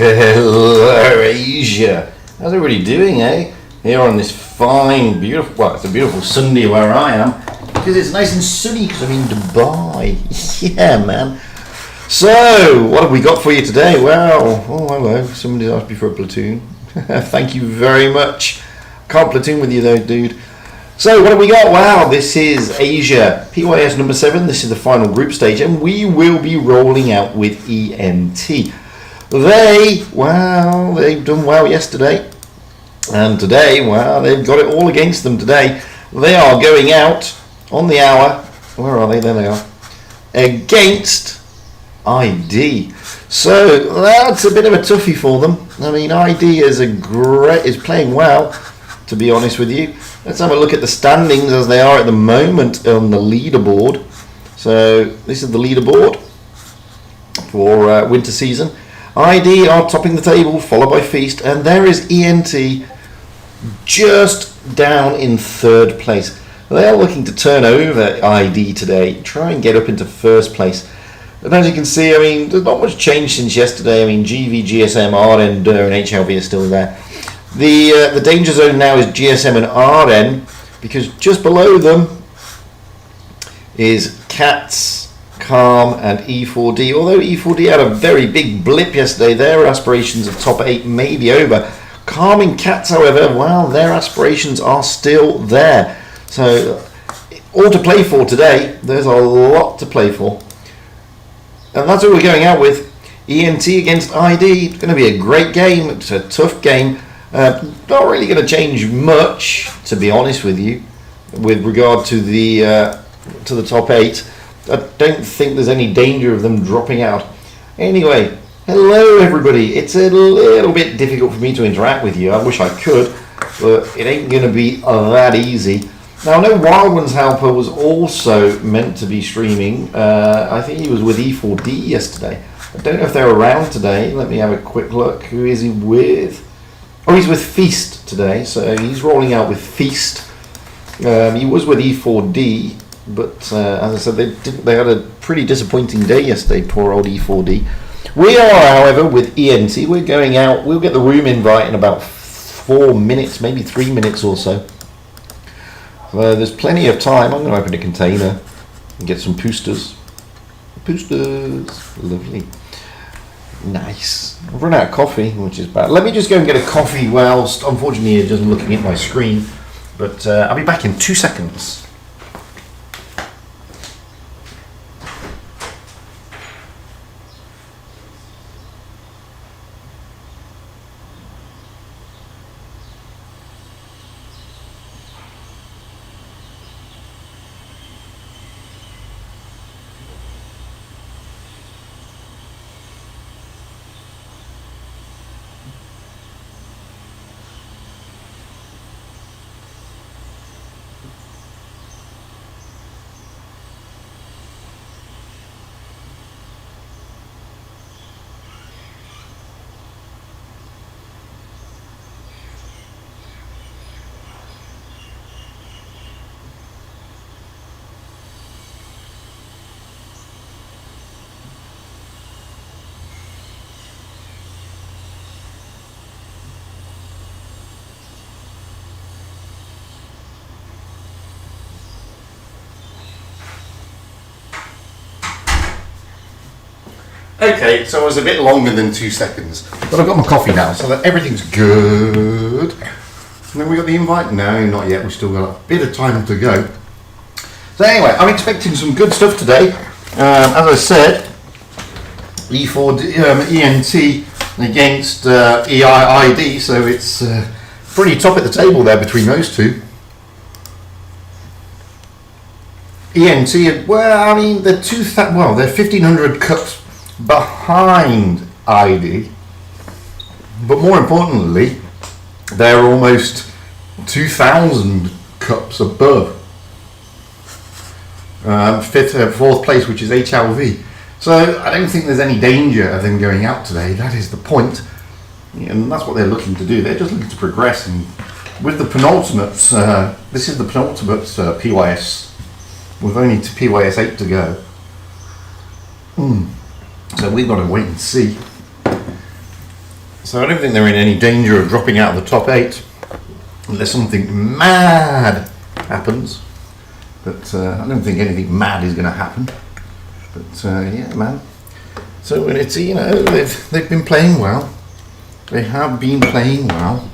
Hello, Asia. How's everybody doing, eh? Here on this fine, beautiful, well, it's a beautiful Sunday where I am, because it's nice and sunny because I'm in Dubai. Yeah, man. So, what have we got for you today? Well, oh, hello. Somebody asked me for a platoon. Thank you very much. Can't platoon with you though, dude. So, what have we got? Wow, this is Asia, PYS number 7. This is the final group stage, and we will be rolling out with ENT. They've done well yesterday, and today, well, they've got it all against them today. They are going out on the hour, where are they? There they are, against ID. So that's a bit of a toughie for them. I mean, ID is playing well, to be honest with you. Let's have a look at the standings as they are at the moment on the leaderboard. So this is the leaderboard for winter season. ID are topping the table, followed by Feast, and there is ENT just down in third place. They are looking to turn over ID today, try and get up into first place. And as you can see, I mean, there's not much change since yesterday. I mean, GV, GSM, RN, and HLV are still there. The danger zone now is GSM and RN, because just below them is CATS, Calm, and E4D. Although E4D had a very big blip yesterday, their aspirations of top 8 may be over. Calm and CATS, however, well, their aspirations are still there. So, all to play for today. There's a lot to play for. And that's what we're going out with. ENT against ID. It's going to be a great game. It's a tough game. Not really going to change much, to be honest with you, with regard to the top 8. I don't think there's any danger of them dropping out. Anyway, hello everybody. It's a little bit difficult for me to interact with you. I wish I could, but it ain't going to be that easy. Now, I know Wild Ones Helper was also meant to be streaming. I think he was with E4D yesterday. I don't know if they're around today. Let me have a quick look. Who is he with? Oh, he's with Feast today, so he's rolling out with Feast. He was with E4D, but as I said, they had a pretty disappointing day yesterday, poor old E4D. We are, however, with ENT. We're going out. We'll get the room invite in about 4 minutes, maybe 3 minutes or so. There's plenty of time. I'm going to open a container and get some poosters. Poosters. Lovely. Nice. I've run out of coffee, which is bad. Let me just go and get a coffee whilst, unfortunately, you're just looking at my screen. But I'll be back in 2 seconds. Okay, so it was a bit longer than 2 seconds, but I've got my coffee now, so that everything's good. And then we got the invite? No, not yet. We've still got a bit of time to go. So anyway, I'm expecting some good stuff today. As I said, ENT against EIID, so it's pretty top at the table there between those two. ENT, well, I mean, they're 1,500 cups behind ID, but more importantly, they're almost 2,000 cups above fourth place, which is HLV. So I don't think there's any danger of them going out today. That is the point, and that's what they're looking to do. They're just looking to progress, and with the penultimate, this is the penultimate PYS, with only PYS 8 to go. So we've got to wait and see. So I don't think they're in any danger of dropping out of the top 8 unless something mad happens. But I don't think anything mad is going to happen. But yeah, man. So it's, you know, they've been playing well. They have been playing well.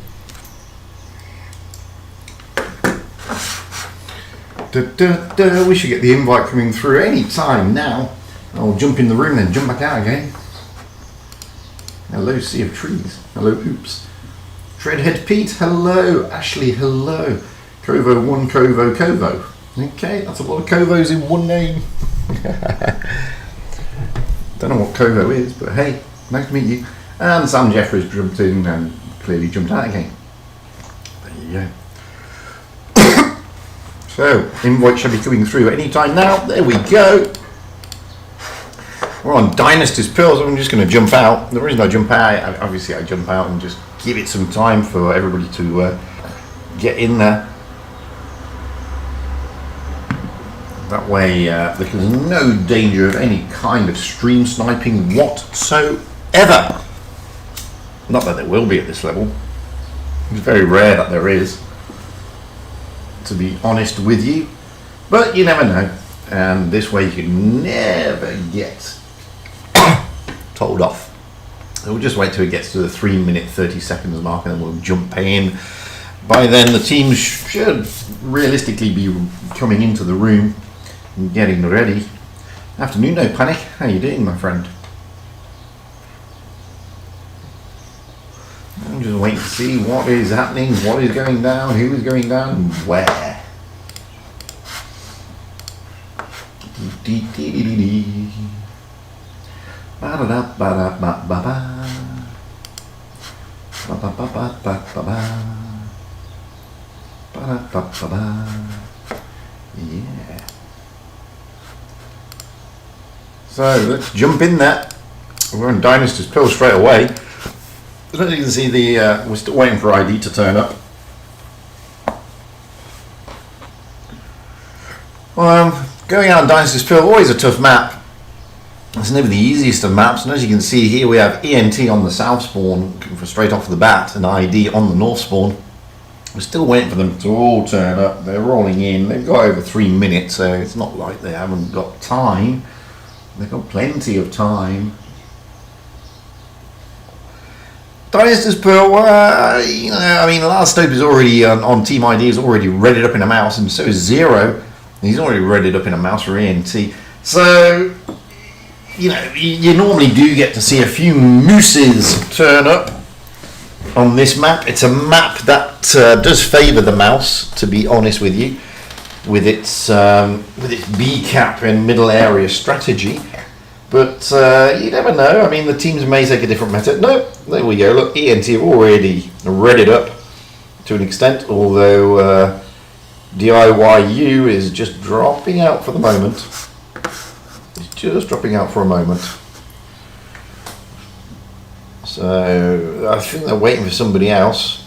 We should get the invite coming through any time now. I'll jump in the room and jump back out again. Hello, Sea of Trees. Hello, Oops. Treadhead Pete, hello. Ashley, hello. Covo1, Covo. Okay, that's a lot of Covos in one name. Don't know what Covo is, but hey, nice to meet you. And Sam Jeffries jumped in and clearly jumped out again. There you go. So, invite should be coming through any time now. There we go. We're on Dynasty's Pearls. I'm just going to jump out. The reason I jump out, obviously I jump out and just give it some time for everybody to get in there. That way there's no danger of any kind of stream sniping whatsoever. Not that there will be at this level. It's very rare that there is, to be honest with you, but you never know, and this way you can never get told off. So we'll just wait till it gets to the 3-minute 30 seconds mark and then we'll jump in. By then the teams should realistically be coming into the room and getting ready. Afternoon, no panic. How you doing, my friend? I'm just waiting to see what is happening, what is going down, who is going down, and where. Yeah. So let's jump in there. We're on Dynasty's Pill straight away. As you can see, we're still waiting for ID to turn up. Going out on Dynasty's Pill, always a tough map. It's never the easiest of maps, and as you can see here, we have ENT on the south spawn for straight off the bat, and ID on the north spawn. We're still waiting for them to all turn up. They're rolling in. They've got over 3 minutes, so it's not like they haven't got time. They've got plenty of time. Dynasty's Pearl, you know, I mean, Last Hope is already on Team ID, is already readied up in a mouse, and so is Zero. He's already readied up in a mouse for ENT. So, you know, you normally do get to see a few mooses turn up on this map. It's a map that does favour the mouse, to be honest with you, with its B cap and middle area strategy. But you never know. I mean, the teams may take a different method. No, there we go. Look, ENT have already readied up to an extent, although DIYU is just dropping out for the moment. It's just dropping out for a moment. So I think they're waiting for somebody else.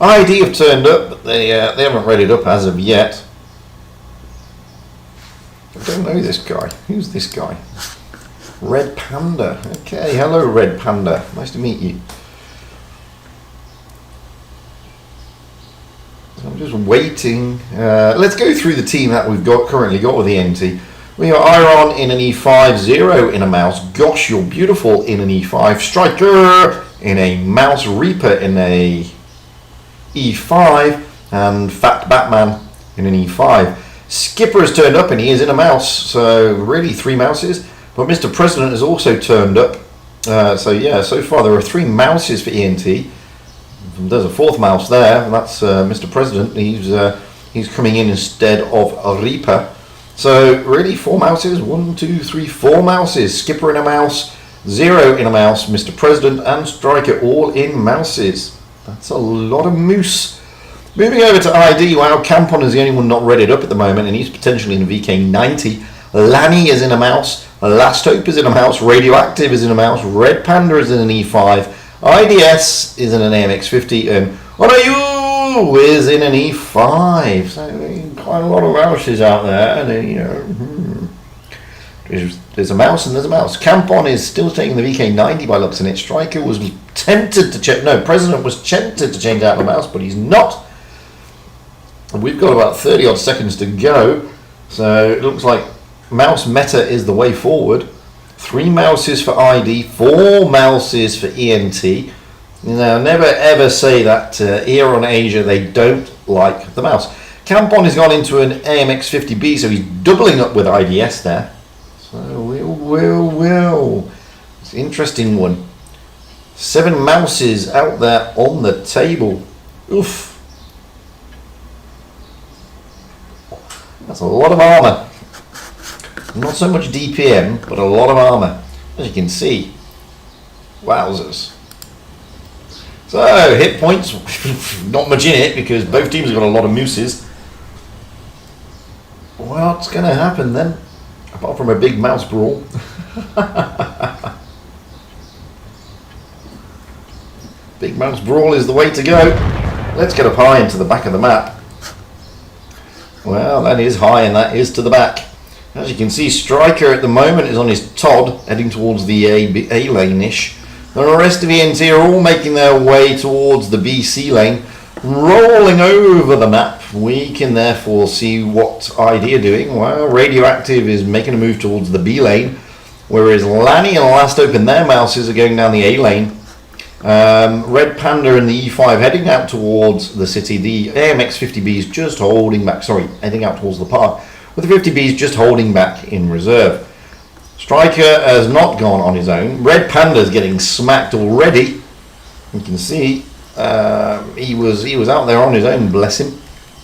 ID have turned up, but they haven't readied up as of yet. I don't know this guy. Who's this guy? Red Panda. Okay, hello Red Panda. Nice to meet you. So I'm just waiting. Let's go through the team that we've currently got with the ENT. We got Iron in an E5, Zero in a mouse, Gosh, you're beautiful in an E5, Striker in a mouse, Reaper in a E5, and Fat Batman in an E5. Skipper has turned up and he is in a mouse, so really 3 mouses. But Mr. President has also turned up. So yeah, so far there are 3 mouses for ENT. There's a 4th mouse there, and that's Mr. President. He's coming in instead of a Reaper. So really 4 mouses, 1, 2, 3, 4 mouses. Skipper in a mouse, Zero in a mouse, Mr. President and Striker all in mouses. That's a lot of moose. Moving over to ID, wow, Campon is the only one not readied up at the moment, and he's potentially in a VK90. Lanny is in a mouse, Last Hope is in a mouse, Radioactive is in a mouse, Red Panda is in an E5, IDS is in an AMX50, and Onayu is in an E5. So quite a lot of mouses out there, and you know, There's a mouse and there's a mouse. Campon is still taking the VK90 by looks in it. Striker was tempted to check. No, President was tempted to change out the mouse, but he's not. And we've got about 30 odd seconds to go. So it looks like mouse meta is the way forward. 3 mouses for ID, 4 mouses for ENT. Now, never ever say that here on Asia they don't like the mouse. Campon has gone into an AMX50B, so he's doubling up with IDS there. So, will. It's an interesting one. 7 mouses out there on the table. Oof. That's a lot of armour. Not so much DPM, but a lot of armour. As you can see. Wowzers. So, hit points, not much in it because both teams have got a lot of mooses. What's going to happen then? Apart from a big mouse brawl. Big mouse brawl is the way to go. Let's get up high into the back of the map. Well, that is high and that is to the back. As you can see, Striker at the moment is on his Todd, heading towards the A lane-ish. The rest of ENT are all making their way towards the BC lane, rolling over the map. We can therefore see what ID are doing. Well, Radioactive is making a move towards the B lane, whereas Lanny and Last Open, their mouses are going down the A lane. Red Panda and the E5 heading out towards the city. The AMX50B is just holding back, heading out towards the park, with the 50Bs just holding back in reserve. Striker has not gone on his own. Red Panda is getting smacked already. You can see he was out there on his own, bless him.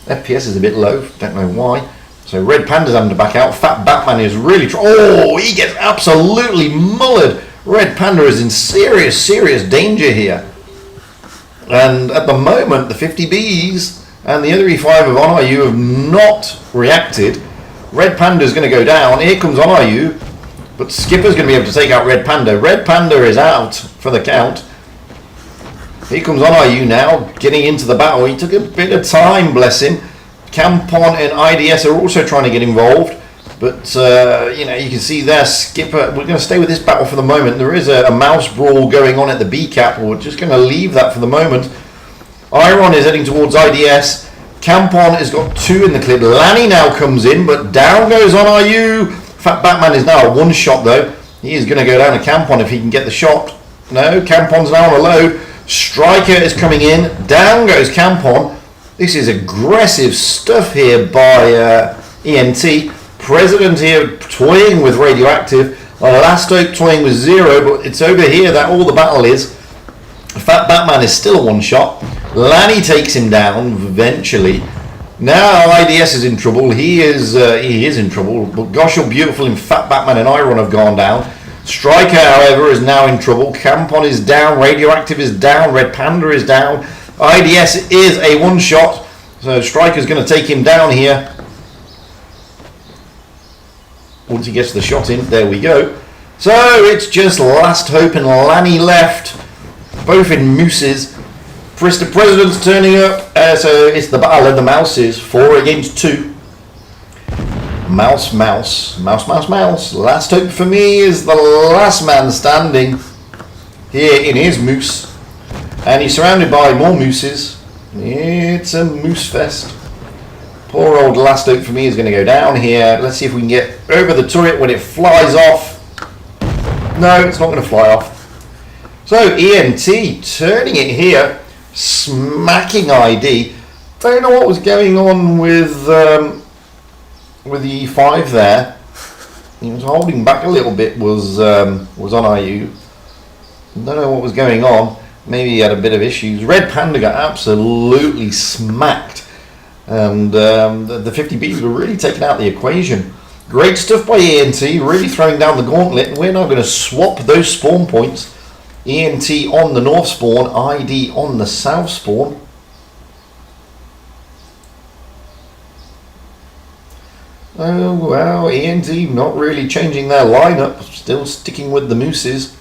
FPS is a bit low, don't know why. So Red Panda's having to back out. Fat Batman is really he gets absolutely mullered. Red Panda is in serious danger here. And at the moment, the 50Bs and the other E5 of OnRU have not reacted. Red Panda is going to go down. Here comes OnRU. But Skipper's going to be able to take out Red Panda. Red Panda is out for the count. Here comes OnRU now, getting into the battle. He took a bit of time, bless him. Campon and IDS are also trying to get involved. But, you can see there, Skipper. We're going to stay with this battle for the moment. There is a mouse brawl going on at the B cap. We're just going to leave that for the moment. Iron is heading towards IDS. Campon has got 2 in the clip. Lanny now comes in, but down goes OnRU. Fat Batman is now a one shot though. He is going to go down to Campon if he can get the shot. No, Campon's now on a load. Striker is coming in. Down goes Campon. This is aggressive stuff here by ENT. President here toying with Radioactive. Last Hope toying with 0, but it's over here that all the battle is. Fat Batman is still a one shot. Lanny takes him down eventually. Now IDS is in trouble. He is in trouble. But gosh, you're beautiful. And Fat Batman and Iron have gone down. Striker, however, is now in trouble. Campon is down. Radioactive is down. Red Panda is down. IDS is a one shot. So Striker's going to take him down here. Once he gets the shot in, there we go. So it's just Last Hope and Lanny left, both in mooses. Mr. President's turning up, so it's the battle of the mouses, 4 against 2. Mouse. Last Hope for me is the last man standing here in his moose, and he's surrounded by more mooses. It's a moose fest. Poor old Last Hope for me is going to go down here. Let's see if we can get over the turret when it flies off. No, it's not going to fly off. So ENT turning it here, smacking ID. Don't know what was going on with the E5 there. He was holding back a little bit. Was on IU. Don't know what was going on. Maybe he had a bit of issues. Red Panda got absolutely smacked. And the 50Bs were really taking out the equation. Great stuff by ENT, really throwing down the gauntlet. We're now going to swap those spawn points. ENT on the north spawn, ID on the south spawn. Oh wow, ENT not really changing their lineup, still sticking with the mooses.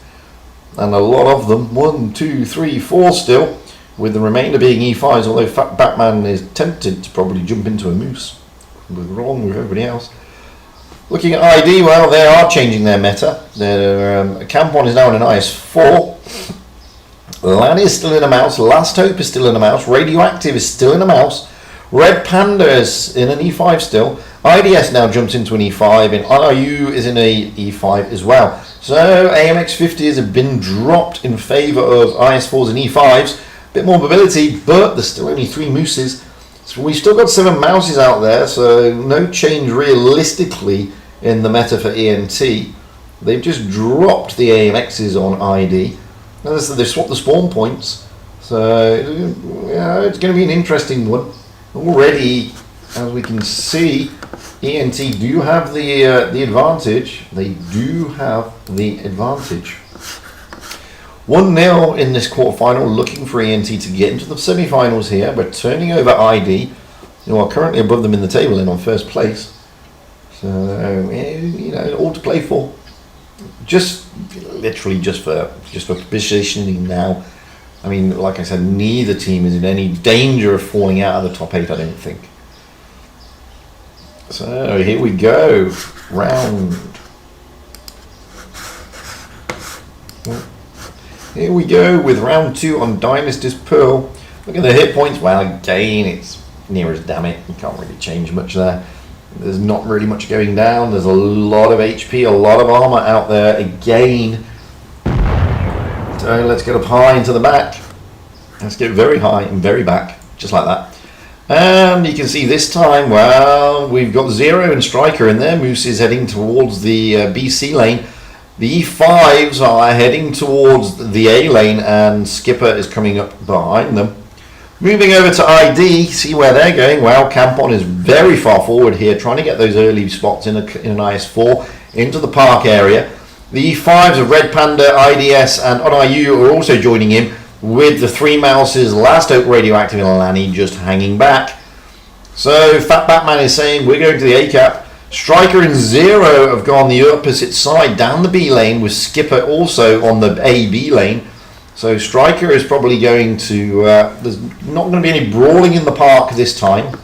And a lot of them, 1, 2, 3, 4 still. With the remainder being E5s, although Fat Batman is tempted to probably jump into a moose. We're wrong with everybody else. Looking at ID, well, they are changing their meta. Their Campon is now in an IS-4. Lanny is still in a mouse. Last Hope is still in a mouse. Radioactive is still in a mouse. Red Panda is in an E5 still. IDS now jumps into an E5, and NRU is in a E5 as well. So AMX50s have been dropped in favour of IS4s and E5s. A bit more mobility, but there's still only 3 mooses. So we've still got 7 mouses out there, so no change realistically in the meta for ENT. They've just dropped the AMXs on ID. And they've swapped the spawn points. So yeah, it's going to be an interesting one. Already, as we can see, ENT do have the advantage. They do have the advantage. 1-0 in this quarterfinal, looking for ENT to get into the semi-finals here. We're turning over ID, who are currently above them in the table and on first place. So, you know, all to play for. Literally just for positioning now. I mean, like I said, neither team is in any danger of falling out of the top 8, I don't think. So here we go, Here we go with round 2 on Dynasty's Pearl. Look at the hit points. Well, again, it's near as damn it. You can't really change much there. There's not really much going down. There's a lot of HP, a lot of armor out there again. So let's get up high into the back. Let's get very high and very back, just like that. And you can see this time, well, we've got Zero and Striker in there. Moose is heading towards the BC lane. The E5s are heading towards the A lane, and Skipper is coming up behind them. Moving over to ID, see where they're going. Well, Campon is very far forward here, trying to get those early spots in an IS4 into the park area. The E5s of Red Panda, IDS, and NRU are also joining him, with the 3 mouses, Last Hope, Radioactive, and Lanny just hanging back. So Fat Batman is saying we're going to the A cap. Striker and Zero have gone the opposite side down the B lane, with Skipper also on the A-B lane. So Striker is probably going to, there's not going to be any brawling in the park this time.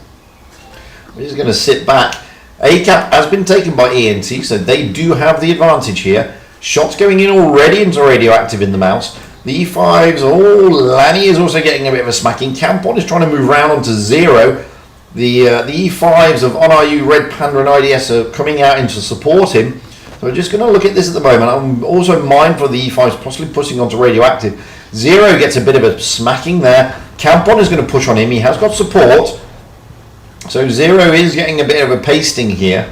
We're just going to sit back. A-cap has been taken by ENT, so they do have the advantage here. Shots going in already into Radioactive in the mouse. The E5s, Lanny is also getting a bit of a smacking. Campon is trying to move around onto Zero. The E5s of NRU, Red Panda, and IDS are coming out in to support him. So we're just going to look at this at the moment. I'm also mindful of the E5s possibly pushing onto Radioactive. Zero gets a bit of a smacking there. Campon is going to push on him. He has got support. So Zero is getting a bit of a pasting here.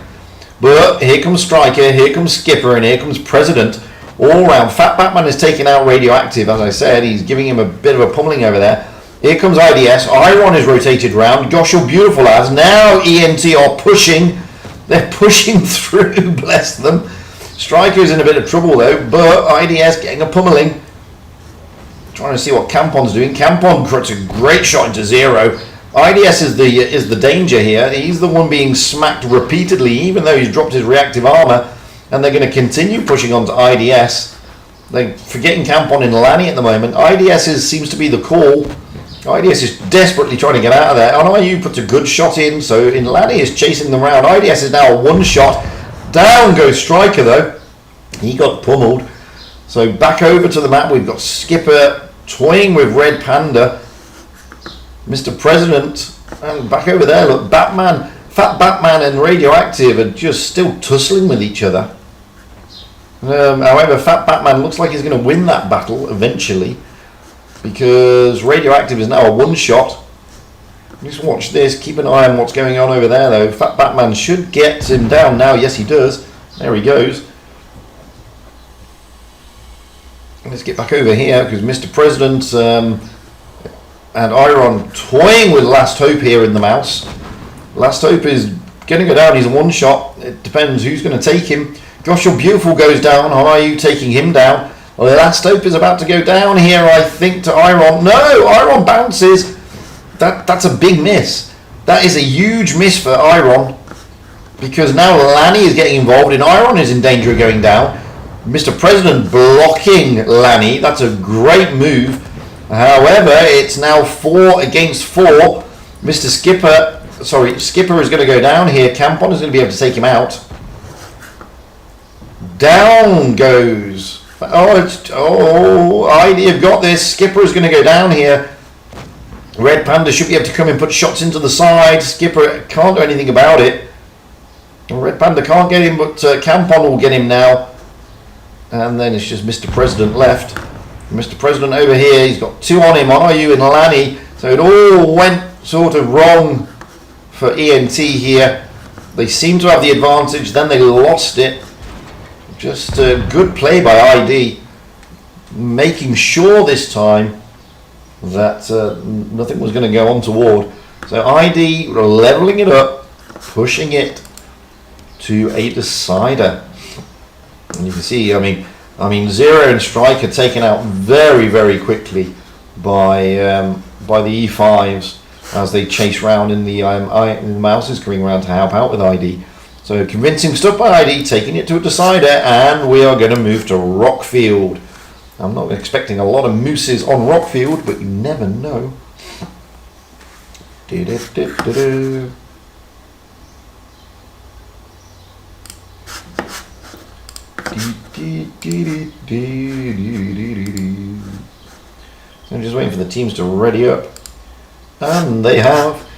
But here comes Striker, here comes Skipper, and here comes President. All round. Fat Batman is taking out Radioactive, as I said. He's giving him a bit of a pummeling over there. Here comes IDS. Iron is rotated round. Gosh, you're beautiful, lads. Now ENT are pushing. They're pushing through, bless them. Striker's in a bit of trouble though, but IDS getting a pummeling. Trying to see what Campon's doing. Campon cuts a great shot into Zero. IDS is the danger here. He's the one being smacked repeatedly, even though he's dropped his reactive armor. And they're going to continue pushing on to IDS. They're forgetting Campon in Lanny at the moment. IDS seems to be the call. IDS is desperately trying to get out of there. NRU puts a good shot in, so in Lanny is chasing them around. IDS is now a 1 shot. Down goes Striker though. He got pummeled. So back over to the map, we've got Skipper toying with Red Panda. Mr. President, and back over there, look, Batman, Fat Batman and Radioactive are just still tussling with each other. However, Fat Batman looks like he's going to win that battle eventually, because Radioactive is now a 1 shot. Just watch this, keep an eye on what's going on over there though. Fat Batman should get him down now. Yes, he does. There he goes. Let's get back over here, because Mr. President and Iron toying with Last Hope here in the mouse. Last Hope is going to go down. He's a 1 shot. It depends who's going to take him. Gosh, you're beautiful goes down. How are you taking him down? Well, the Last Hope is about to go down here, I think, to Iron. No, Iron bounces. That's a big miss. That is a huge miss for Iron, because now Lanny is getting involved and Iron is in danger of going down. Mr. President blocking Lanny. That's a great move. However, it's now 4 against 4. Skipper is going to go down here. Campon is going to be able to take him out. Down goes. ID have got this. Skipper is going to go down here. Red Panda should be able to come and put shots into the side. Skipper can't do anything about it. Red Panda can't get him, but Campon will get him now. And then it's just Mr. President left. Mr. President over here, he's got 2 on him, RU and Lanny. So it all went sort of wrong for ENT here. They seem to have the advantage, then they lost it. Just a good play by ID, making sure this time that nothing was going to go untoward. So ID leveling it up, pushing it to a decider. And you can see, I mean, Zero and Striker taken out very, very quickly by the E5s as they chase round in the Mouses coming around to help out with ID. So convincing stuff by ID, taking it to a decider, and we are going to move to Rockfield. I'm not expecting a lot of mooses on Rockfield, but you never know. I'm just waiting for the teams to ready up, and they have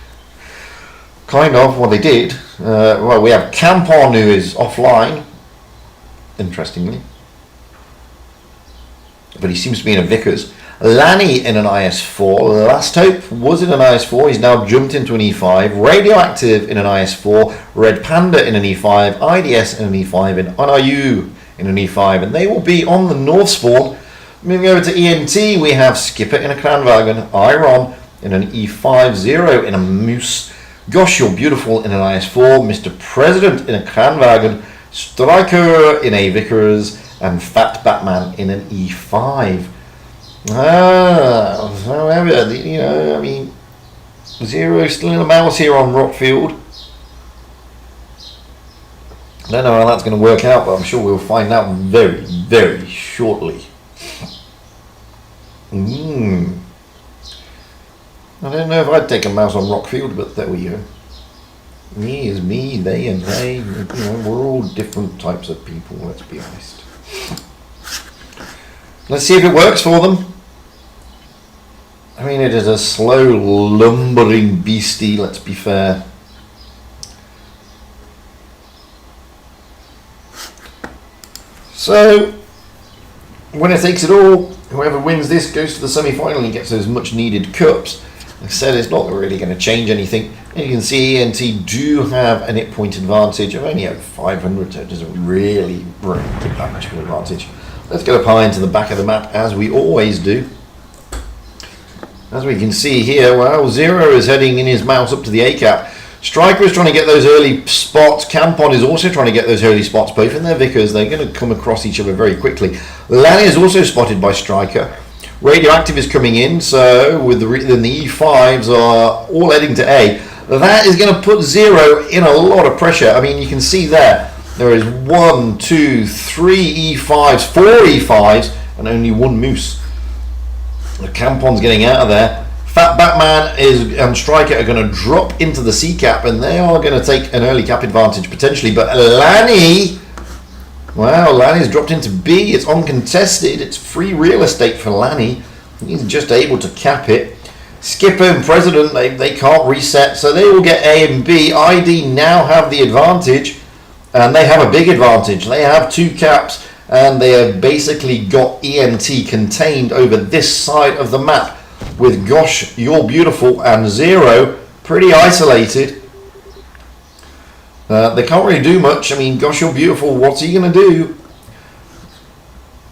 kind of what they did. Well, we have Campon, who is offline, interestingly, but he seems to be in a Vickers. Lanny in an IS4. Last Hope was in an IS4. He's now jumped into an E5. Radioactive in an IS4. Red Panda in an E5. IDS in an E5. And NRU in an E5. And they will be on the North spawn. Moving over to ENT, we have Skipper in a Kranwagen. Iron in an E5. Zero in a Moose. Gosh, you're beautiful in an IS4. Mr. President in a Kranwagen. Striker in a Vickers. And Fat Batman in an E5. However, you know, I mean, Zero still in a mouse here on Rockfield. I don't know how that's going to work out, but I'm sure we'll find out very, very shortly. I don't know if I'd take a mouse on Rockfield, but there we go. Me is me, they and they. You know, we're all different types of people, let's be honest. Let's see if it works for them. I mean, it is a slow, lumbering beastie, let's be fair. So, winner takes it all. Whoever wins this goes to the semi-final and gets those much-needed cups. Like I said, it's not really going to change anything. And you can see ENT do have an hit point advantage of only 500, so it doesn't really bring that much of an advantage. Let's get up high into the back of the map, as we always do. As we can see here, well, Zero is heading in his mouse up to the A-cap. Striker is trying to get those early spots. Campon is also trying to get those early spots. Both in their Vickers, they're going to come across each other very quickly. Lanny is also spotted by Striker. Radioactive is coming in, so with the E5s are all heading to A. That is going to put Zero in a lot of pressure. I mean, you can see there is 1, 2, 3 E5s, 4 E5s, and only 1 Moose. The Campon's getting out of there. Fat Batman and Striker are going to drop into the C cap, and they are going to take an early cap advantage potentially. But Lanny, wow, Lanny's dropped into B. It's uncontested. It's free real estate for Lanny. He's just able to cap it. Skipper and President, they can't reset, so they will get A and B. ID now have the advantage, and they have a big advantage. They have 2 caps. And they have basically got ENT contained over this side of the map with Gosh, You're Beautiful and Zero pretty isolated. They can't really do much. I mean, Gosh, You're Beautiful, what's he going to do?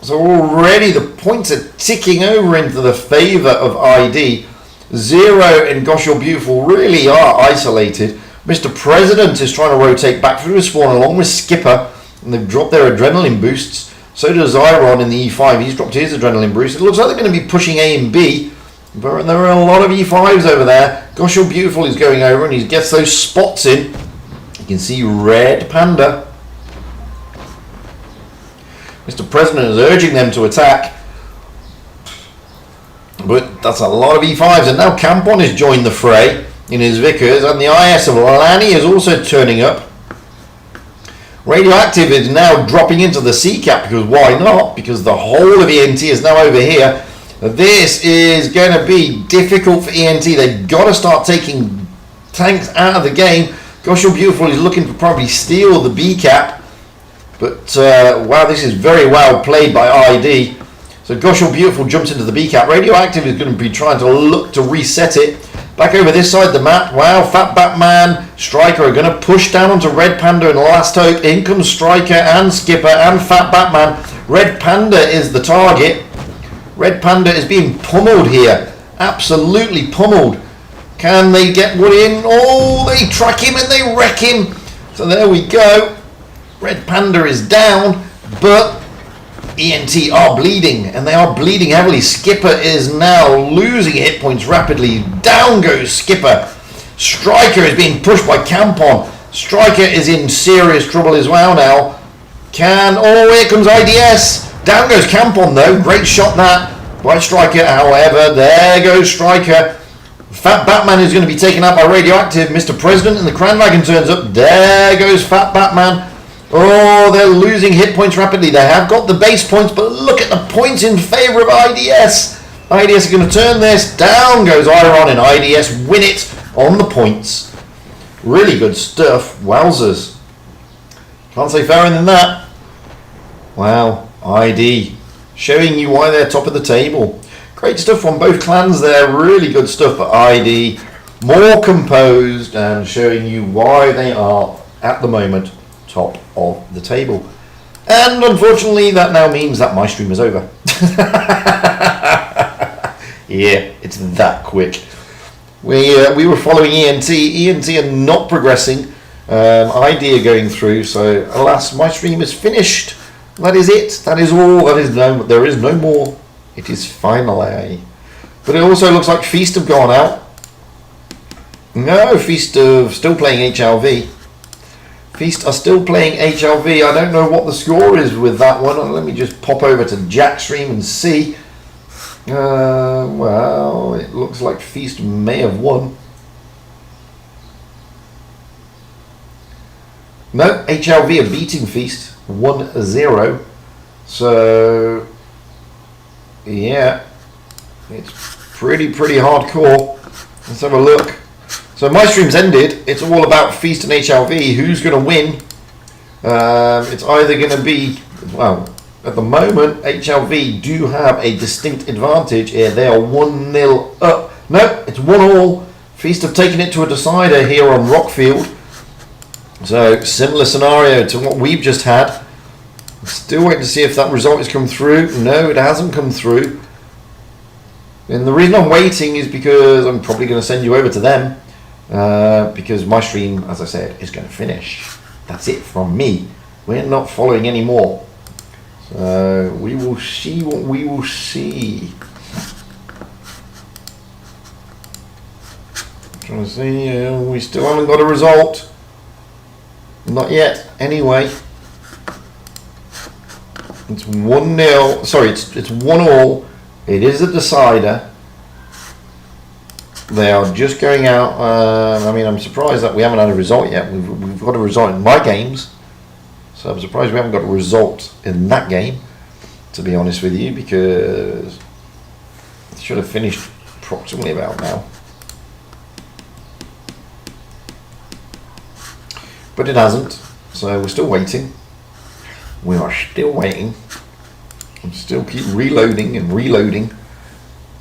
So already the points are ticking over into the favour of ID. Zero and Gosh, You're Beautiful really are isolated. Mr. President is trying to rotate back through the spawn along with Skipper. And they've dropped their adrenaline boosts. So does Iron in the E5. He's dropped his adrenaline boost. It looks like they're going to be pushing A and B. But there are a lot of E5s over there. Gosh, You're Beautiful is going over and he gets those spots in. You can see Red Panda. Mr. President is urging them to attack. But that's a lot of E5s. And now Campon has joined the fray in his Vickers. And the IS of Lanny is also turning up. Radioactive is now dropping into the C cap, because why not? Because the whole of ENT is now over here. This is going to be difficult for ENT. They've got to start taking tanks out of the game. Gosh, You're Beautiful is looking to probably steal the B cap. But, wow, this is very well played by ID. So Gosh, You're Beautiful jumps into the B cap. Radioactive is going to be trying to look to reset it. Back over this side of the map. Wow, Fat Batman, Striker are going to push down onto Red Panda and Last Hope. In comes Striker and Skipper and Fat Batman. Red Panda is the target. Red Panda is being pummeled here. Absolutely pummeled. Can they get one in? Oh, they track him and they wreck him. So there we go. Red Panda is down, but ENT are bleeding, and they are bleeding heavily. Skipper is now losing hit points rapidly. Down goes Skipper. Striker is being pushed by Campon. Striker is in serious trouble as well now. Oh, here comes IDS. Down goes Campon though. Great shot that by Striker. However, there goes Striker. Fat Batman is going to be taken out by Radioactive. Mr. President and the Crown Wagon turns up. There goes Fat Batman. Oh, they're losing hit points rapidly. They have got the base points, but look at the points in favor of IDS. IDS are going to turn this. Down goes Iron, and IDS win it on the points. Really good stuff. Wowzers. Can't say fairer than that. Wow. ID showing you why they're top of the table. Great stuff from both clans there. Really good stuff for ID. More composed and showing you why they are at the moment top of the table. And unfortunately that now means that my stream is over. Yeah, it's that quick. We were following ENT. ENT are not progressing. ID are going through, so alas, my stream is finished. That is it. That is all. There is no more. It is finally. But it also looks like Feast have gone out. No, Feast are still playing HLV. Feast are still playing HLV. I don't know what the score is with that one. Let me just pop over to Jack's stream and see. Well, it looks like Feast may have won. No, HLV are beating Feast 1-0. So, yeah, it's pretty hardcore. Let's have a look. So my stream's ended. It's all about Feast and HLV. Who's going to win? It's either going to be, well, at the moment, HLV do have a distinct advantage here. They are 1-0 up. No, it's 1-1. Feast have taken it to a decider here on Rockfield. So similar scenario to what we've just had. Still waiting to see if that result has come through. No, it hasn't come through. And the reason I'm waiting is because I'm probably going to send you over to them. Because my stream, as I said, is going to finish. That's it from me. We're not following anymore. So we will see what we will see. Trying to see, we still haven't got a result. Not yet. Anyway, it's 1-0. Sorry, it's 1-1. It is a decider. They are just going out. I mean, I'm surprised that we haven't had a result yet. We've got a result in my games, so I'm surprised we haven't got a result in that game, to be honest with you, because it should have finished approximately about now. But it hasn't, so we're still waiting. We are still waiting. We still keep reloading and reloading.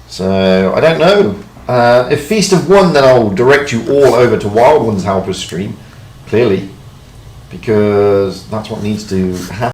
So I don't know. If Feast have won, then I'll direct you all over to Wild Ones Helper's stream, clearly, because that's what needs to happen.